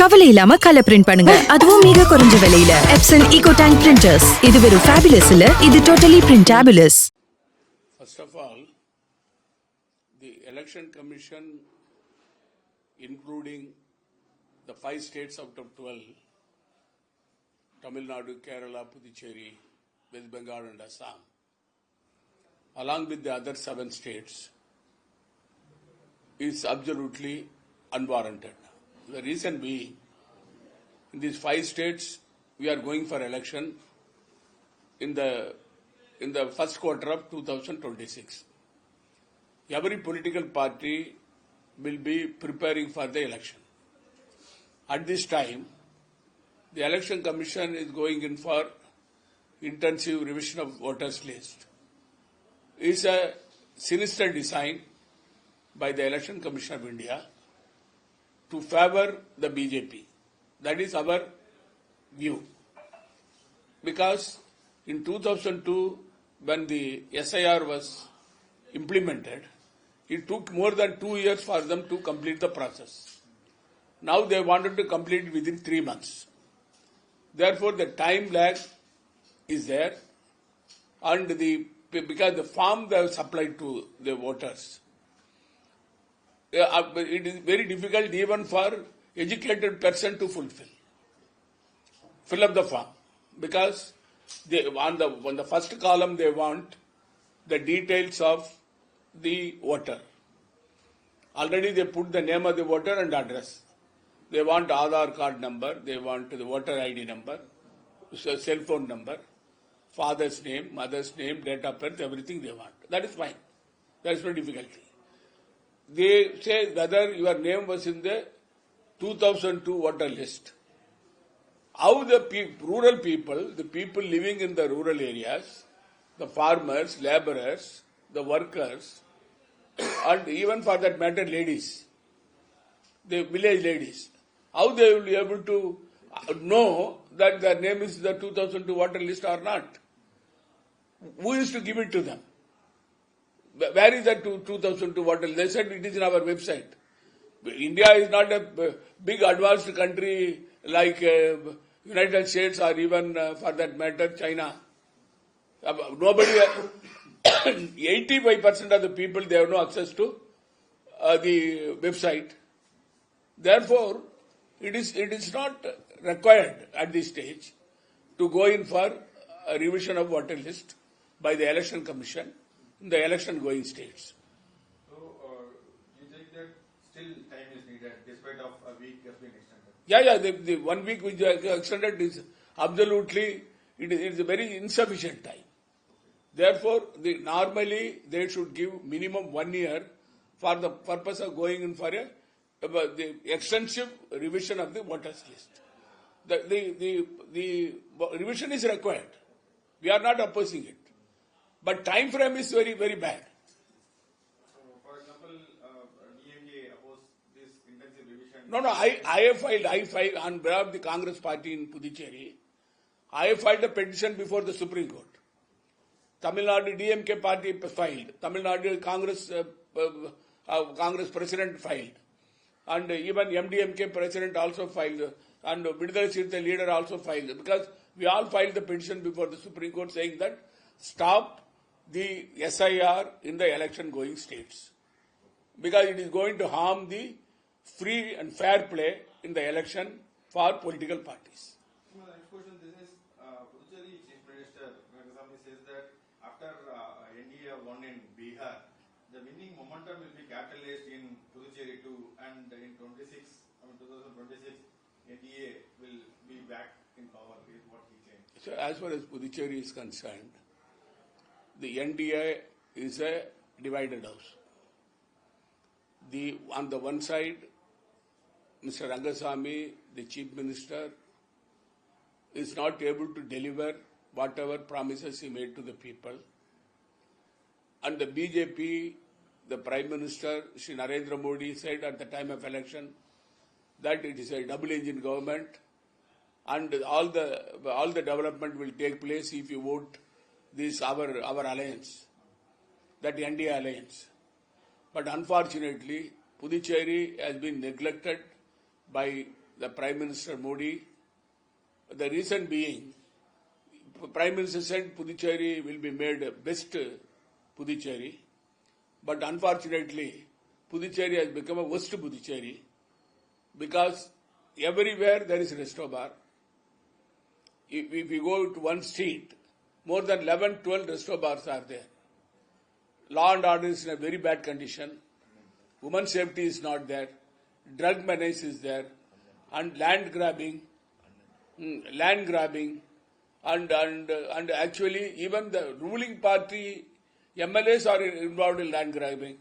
கவலை இல்லாம colour print பண்ணுங்க, அதுவும் மிக குறைஞ்ச விலையில. Epson eco tank printers. இது வெறும் ஃபேபுலஸ் இல்ல, இது totally printables. First of all, the Election Commission, including the 5 states out of 12, Tamil Nadu, Kerala, Puducherry, West Bengal and Assam, along with the other 7 states, is absolutely unwarranted. The reason being, in these 5 states, we are going for election in the first quarter of 2026. Every political party will be preparing for the election. At this time, the Election Commission is going in for intensive revision of voters list. It is a sinister design by the Election Commission of India to favor the BJP. That is our view. Because in 2002, when the SIR was implemented, it took more than 2 years for them to complete the process. Now they wanted to complete it within 3 months. Therefore, the time lag is there, and because the form they have supplied to the voters, it is very difficult even for educated person to fill up the form, because on the first column they want the details of the voter. Already they put the name of the voter and address. They want Aadhaar card number, they want the voter ID number, cell phone number, father's name, mother's name, date of birth, everything they want. That is fine. There is no difficulty. They say whether your name was in the 2002 voter list. How the rural people, the people living in the rural areas, the farmers, laborers, the workers, and even for that matter ladies, the village ladies, how they will be able to know that their name is the 2002 voter list or not? Who is to give it to them? Where is that 2002 voter list? They said it is in our website. India is not a big advanced country like United States or even for that matter China. Nobody, 85% of the people, they have no access to the website. Therefore, it is not required at this stage to go in for a revision of voter list by the Election Commission in the election going states. So, you think that still time is needed despite of a week has been extended? Yeah, the 1 week which extended is absolutely, it is a very insufficient time. Therefore, normally they should give minimum 1 year for the purpose of going in for the extensive revision of the voters list. The revision is required. We are not opposing it. But time frame is very, very bad. So, for example, DMK opposed this intensive revision. No, I filed on behalf of the Congress party in Puducherry. I filed a petition before the Supreme Court. Tamil Nadu DMK party filed. Tamil Nadu Congress president filed. And even MDMK president also filed. And Vidudhara Chirtha leader also filed. Because we all filed the petition before the Supreme Court saying that stop the SIR in the election going states. Because it is going to harm the free and fair play in the election for political parties. My next question, this is Puducherry Chief Minister Narayanasamy says that after NDA won in Bihar, the winning momentum will be capitalized in Puducherry too, and in 2026, NDA will be back in power, is what he claimed. So as far as Puducherry is concerned, the NDA is a divided house. On the one side, Mr. Narayanasamy, the Chief Minister, is not able to deliver whatever promises he made to the people. And the BJP, the Prime Minister, Shri Narendra Modi, said at the time of election that it is a double-engine government and all the development will take place if you vote this our alliance. that NDA alliance. But unfortunately, Puducherry has been neglected by the Prime Minister Modi. The reason being, Prime Minister said Puducherry will be made best Puducherry, but unfortunately, Puducherry has become a worst Puducherry because everywhere there is a resto bar. If you go to one street, more than 11, 12 resto bars are there. Law and order is in a very bad condition. Women's safety is not there. Drug menace is there. And land grabbing, and actually even the ruling party MLAs are involved in land grabbing,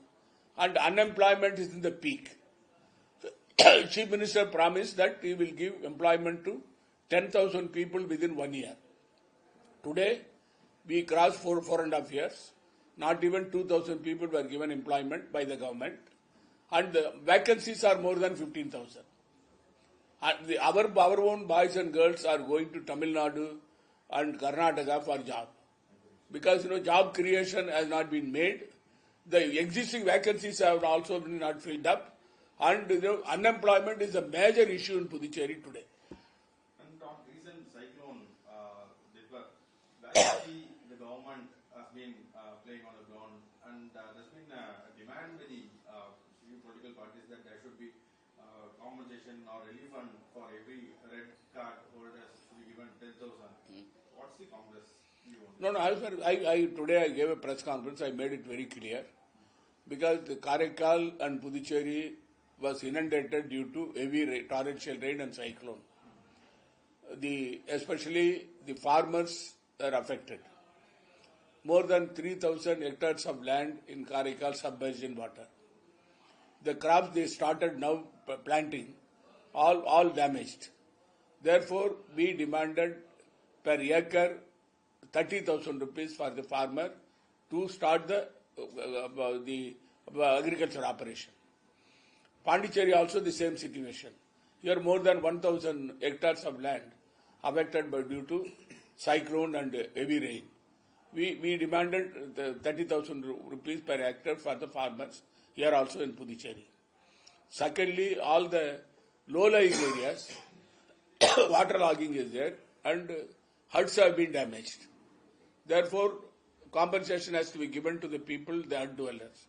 and unemployment is in the peak. Chief Minister promised that he will give employment to 10,000 people within 1 year. Today, we crossed 4.5 years. Not even 2,000 people were given employment by the government, and the vacancies are more than 15,000. And our own boys and girls are going to Tamil Nadu and Karnataka for job, because job creation has not been made. The existing vacancies have also been not filled up, and unemployment is a major issue in Puducherry today. And on recent cyclone, the government has been playing on the ground, and there's been a demand by the few political parties that there should be compensation or relief fund for every red card holders to be given 10,000. What's the Congress view on No, today I gave a press conference. I made it very clear, because the Karaikal and Puducherry was inundated due to heavy torrential rain and cyclone. Especially the farmers are affected. More than 3,000 hectares of land in Karaikal submerged in water. The crops they started now planting, all damaged. Therefore, we demanded per acre 30,000 rupees for the farmer to start the agriculture operation. Pandey also the same situation. Here more than 1,000 hectares of land affected due to cyclone and heavy rain. We demanded the 30,000 rupees per hectare for the farmers here also in Puducherry. Secondly, all the low-lying areas, waterlogging is there, and huts have been damaged. Therefore, compensation has to be given to the people, the hut dwellers.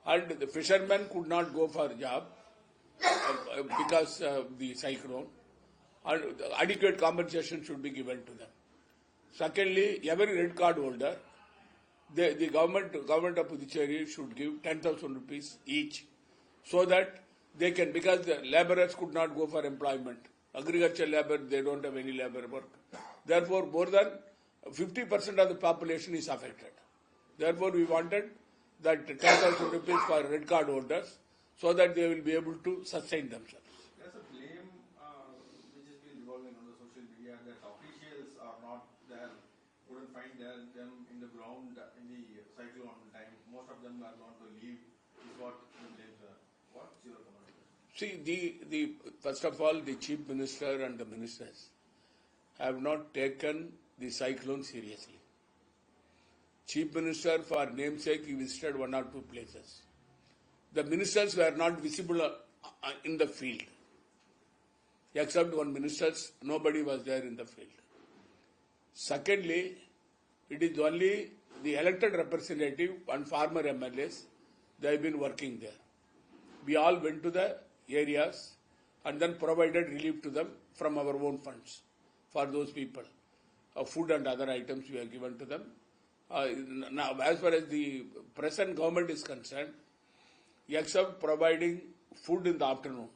And the fishermen could not go for a job because of the cyclone, and adequate compensation should be given to them. Secondly, every red card holder, the government of Puducherry should give 10,000 rupees each, so that they can, because the laborers could not go for employment. Agricultural labor, they don't have any labor work. Therefore, more than 50% of the population is affected. Therefore, we wanted that 10,000 rupees for red card holders, so that they will be able to sustain themselves. There's a blame which has been revolving on the social media that officials are not there, couldn't find them in the ground in the cyclone time. Most of them are going to leave, is what the blames are. What's your comment? See, first of all, the Chief Minister and the ministers have not taken the cyclone seriously. Chief Minister, for namesake, he visited 1 or 2 places. The ministers were not visible in the field. Except one minister, nobody was there in the field. Secondly, it is only the elected representative and former MLAs, they have been working there. We all went to the areas and then provided relief to them from our own funds for those people. Food and other items we have given to them. Now, as far as the present government is concerned, except providing food in the afternoon,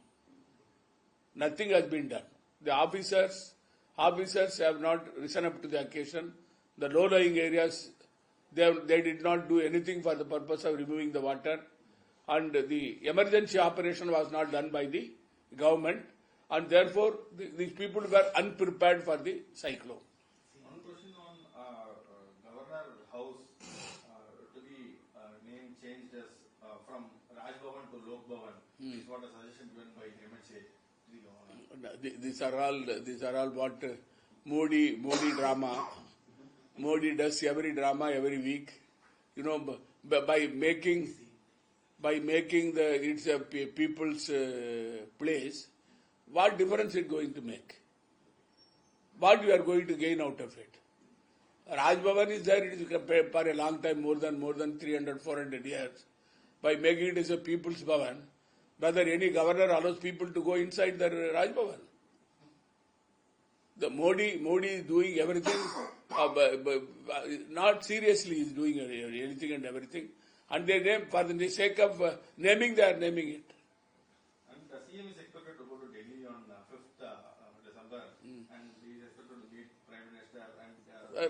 nothing has been done. The officers have not risen up to the occasion. The low-lying areas, they did not do anything for the purpose of removing the water, and the emergency operation was not done by the government, and therefore these people were unprepared for the cyclone. One question on Governor House to be name changed as from Raj Bhavan to Lok Bhavan is what a suggestion given by MHA to the governor. These are all what Modi drama. Modi does every drama every week. by making it's a people's place, what difference it going to make? What you are going to gain out of it? Raj Bhavan is there, it is for a long time, more than 300, 400 years. By making it as a people's Bhavan, whether any governor allows people to go inside the Raj Bhavan. The Modi is doing everything, not seriously is doing anything and everything. And they name, for the sake of naming, they are naming it. And the CM is expected to go to Delhi on 5th December, and he is expected to meet Prime Minister.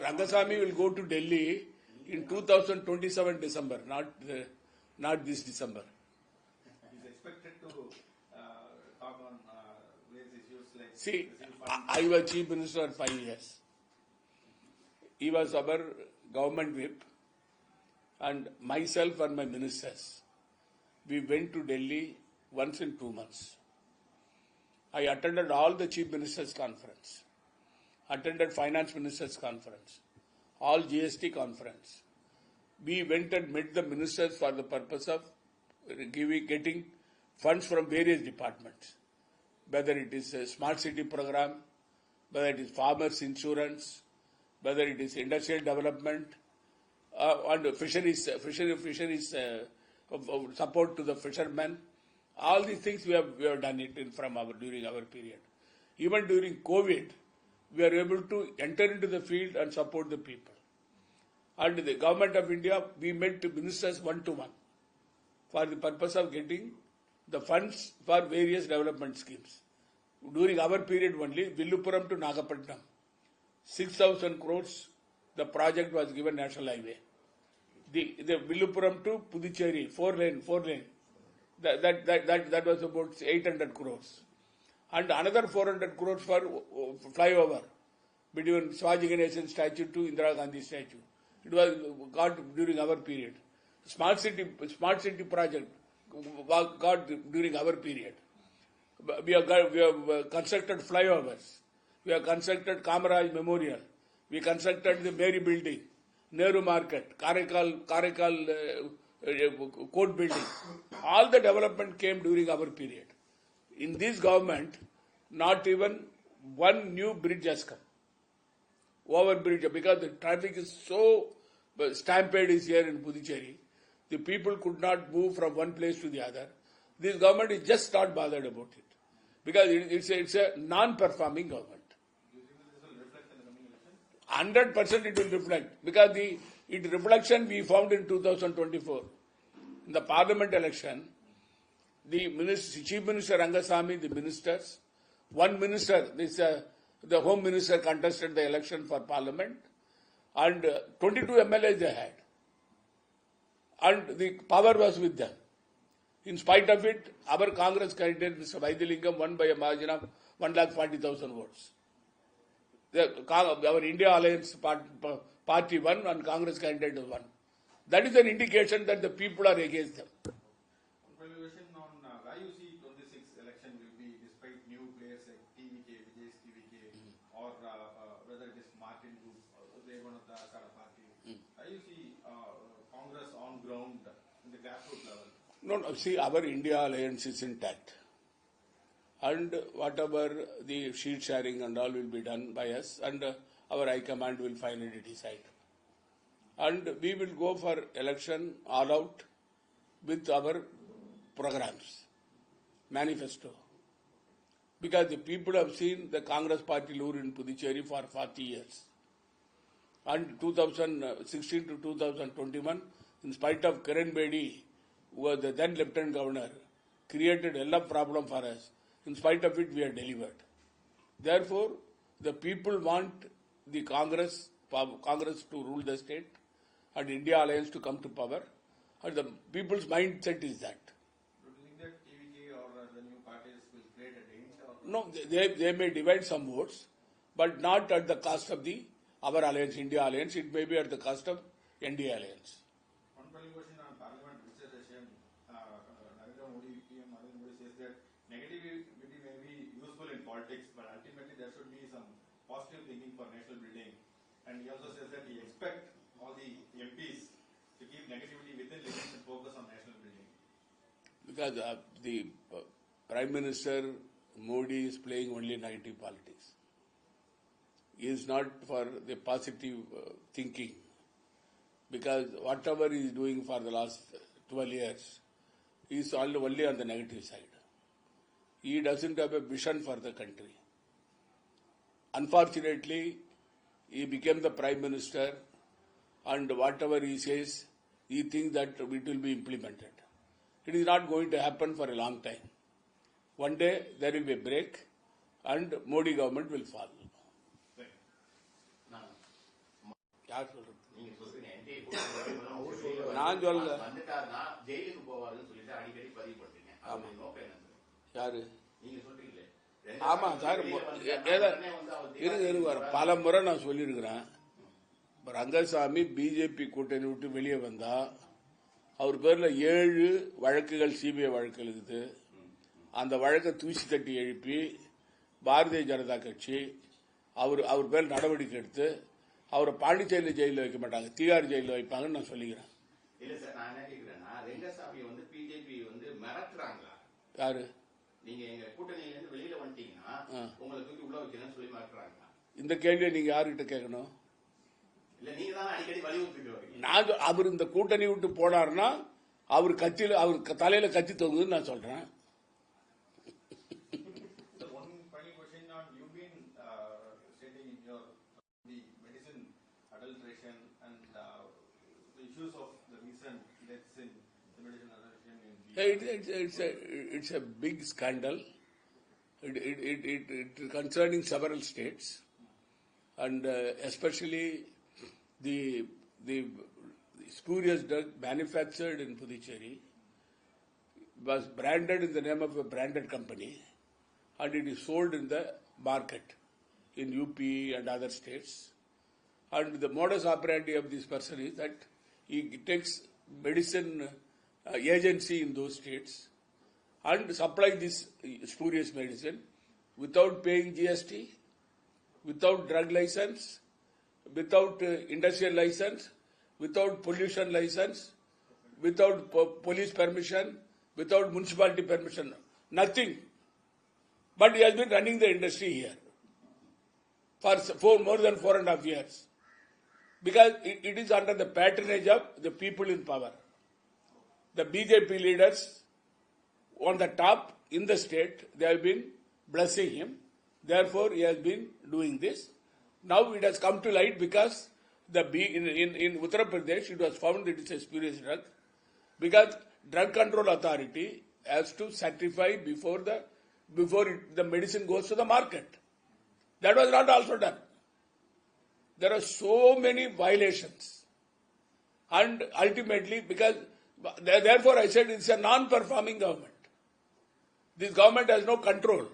And Rangasamy will go to Delhi in 2027 December, not this December. He is expected to talk on various issues like. See, I was Chief Minister for 5 years. He was our government whip, and myself and my ministers, we went to Delhi once in 2 months. I attended all the Chief Ministers' conference, attended Finance Ministers' conference, all GST conference. We went and met the ministers for the purpose of getting funds from various departments, whether it is a smart city program, whether it is farmers insurance, whether it is industrial development, and fisheries support to the fishermen. All these things we have done it during our period. Even during COVID, we are able to enter into the field and support the people. And the government of India, we met ministers one-to-one for the purpose of getting the funds for various development schemes. During our period only, Villupuram to Nagapattinam, 6,000 crores, the project was given national highway. The Villupuram to Puducherry, 4 lane, that was about 800 crores. And another 400 crores for flyover between Swaji Ganesan statue to Indira Gandhi statue. It was got during our period. Smart city project was got during our period. We have constructed flyovers. We have constructed Kamaraj Memorial. We constructed the Mary Building, Nehru Market, Karekal Court Building. All the development came during our period. In this government, not even one new bridge has come. Overbridge, because the traffic is so stampede is here in Puducherry. The people could not move from one place to the other. This government is just not bothered about it. Because it's a non-performing government. 100% it will reflect. Because the reflection we found in 2024. In the parliament election, the Chief Minister Rangasamy, the ministers, one minister, the Home Minister contested the election for Parliament, and 22 MLAs they had. And the power was with them. In spite of it, our Congress candidate, Mr. Vaidilingam, won by a margin of 140,000 votes. Our India Alliance party won and Congress candidate won. That is an indication that the people are against them. Evaluation on why you see 26 election will be despite new players like TVK, Vijay's TVK, or whether it is Martin Group, they one of the Sada party. How you see Congress on ground in the grassroots level? No, see, our India Alliance is intact. And whatever the sheet sharing and all will be done by us, and our High Command will finally decide. And we will go for election all out with our programs, manifesto. Because the people have seen the Congress party lure in Puducherry for 40 years. And 2016 to 2021, in spite of Kiran Bedi, who was the then Lieutenant Governor, created a lot of problem for us. In spite of it, we are delivered. Therefore, the people want the Congress to rule the state and India Alliance to come to power. And the people's mindset is that. Do you think that TVK or the new parties will play a danger? No, they may divide some votes, but not at the cost of our alliance, India Alliance. It may be at the cost of NDA Alliance. One question on Parliament session, Narendra Modi, PM Narendra Modi says that negativity may be useful in politics, but ultimately there should be some positive thinking for national building. And he also says that he expects all the MPs to keep Because the Prime Minister Modi is playing only negative politics. He is not for the positive thinking. Because whatever he is doing for the last 12 years, he is only on the negative side. He doesn't have a vision for the country. Unfortunately, he became the Prime Minister, and whatever he says, he thinks that it will be implemented. It is not going to happen for a long time. One day there will be a break, and Modi government will fall. யார் சொல்றது? நான் சொல்ல. யாரு? ஆமா sir, இருங்க பல முறை நான் சொல்லியிருக்கிறேன். ரங்கசாமி பிஜேபி கூட்டணி விட்டு வெளியே வந்தா அவர் பேர்ல 7 வழக்குகள் சிபிஐ வழக்குகள் இருக்குது. அந்த வழக்கை தூசி தட்டி எழுப்பி பாரதிய ஜனதா கட்சி அவர் பேர் நடவடிக்கை எடுத்து அவரை பாண்டிச்சேரி ஜெயிலில் வைக்க மாட்டாங்க, திகார் ஜெயிலில் வைப்பாங்கன்னு நான் சொல்லிக்கிறேன். யாரு? இந்த கேள்வியை நீங்க யாருகிட்ட கேட்கணும்? அவர் இந்த கூட்டணி விட்டு போனார்னா அவர் கட்சியில் அவர் தலையில கட்சி தொங்குதுன்னு நான் சொல்றேன். It's a big scandal. It concerning several states, and especially the spurious drug manufactured in Puducherry was branded in the name of a branded company, and it is sold in the market in UP and other states. And the modus operandi of this person is that he takes medicine agency in those states and supply this spurious medicine without paying GST, without drug license, without industrial license, without pollution license, without police permission, without municipality permission, nothing. But he has been running the industry here for more than 4.5 years. Because it is under the patronage of the people in power. The BJP leaders on the top in the state, they have been blessing him. Therefore, he has been doing this. Now it has come to light because in Uttar Pradesh, it was found that it is a spurious drug. Because Drug Control Authority has to certify before the medicine goes to the market. That was not also done. There are so many violations. And ultimately, therefore I said it's a non-performing government. This government has no control.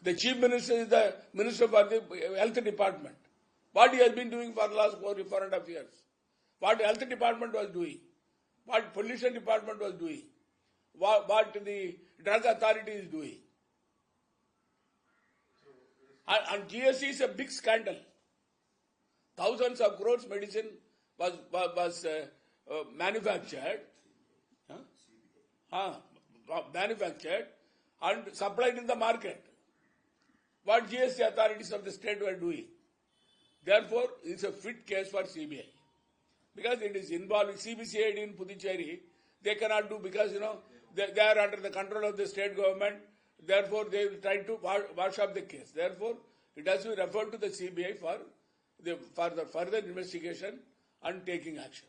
The Chief Minister is the Minister for the Health Department. What he has been doing for the last 4.5 years. What Health Department was doing. What Pollution Department was doing. What the Drug Authority is doing. And GST is a big scandal. Thousands of crores medicine was manufactured, manufactured and supplied in the market. What GST authorities of the state were doing. Therefore, it's a fit case for CBI. Because it is involved in CBCID in Puducherry, they cannot do because, they are under the control of the state government. Therefore, they will try to wash up the case. Therefore, it has to be referred to the CBI for the further investigation and taking action.